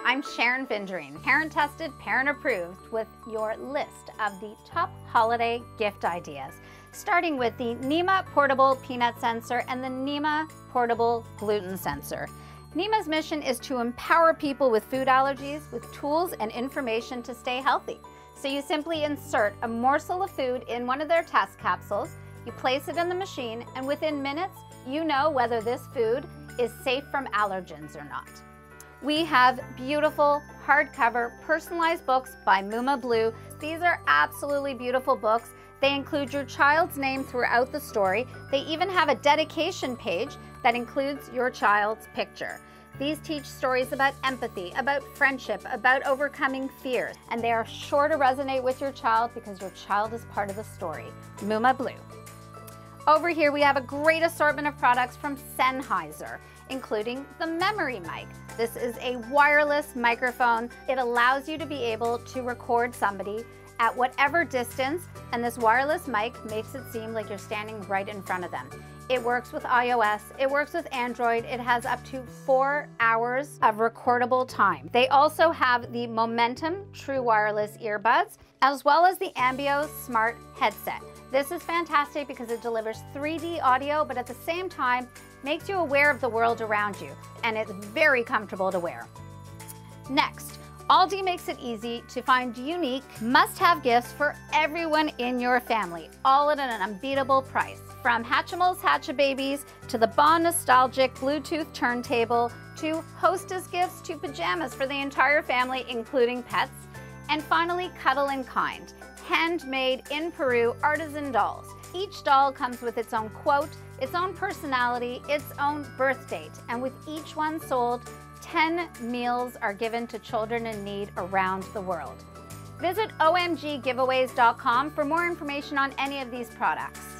I'm Sharon Vinderine, parent tested, parent approved, with your list of the top holiday gift ideas, starting with the Nima portable peanut sensor and the Nima portable gluten sensor. Nima's mission is to empower people with food allergies with tools and information to stay healthy. So you simply insert a morsel of food in one of their test capsules, you place it in the machine, and within minutes, you know whether this food is safe from allergens or not. We have beautiful hardcover personalized books by Mumablue. These are absolutely beautiful books. They include your child's name throughout the story. They even have a dedication page that includes your child's picture. These teach stories about empathy, about friendship, about overcoming fears, and they are sure to resonate with your child because your child is part of the story. Mumablue. Over here we have a great assortment of products from Sennheiser, including the memory mic. This is a wireless microphone. It allows you to be able to record somebody at whatever distance, and this wireless mic makes it seem like you're standing right in front of them. It works with iOS, it works with Android, it has up to 4 hours of recordable time. They also have the Momentum True Wireless earbuds, as well as the Ambio Smart headset. This is fantastic because it delivers 3D audio, but at the same time, makes you aware of the world around you, and it's very comfortable to wear. Next, Aldi makes it easy to find unique, must-have gifts for everyone in your family, all at an unbeatable price. From Hatchimals Hatchababies to the Bon Nostalgic Bluetooth turntable to hostess gifts to pajamas for the entire family, including pets. And finally, Cuddle and Kind, handmade in Peru artisan dolls. Each doll comes with its own quote, its own personality, its own birth date, and with each one sold, 10 meals are given to children in need around the world. Visit omggiveaways.com for more information on any of these products.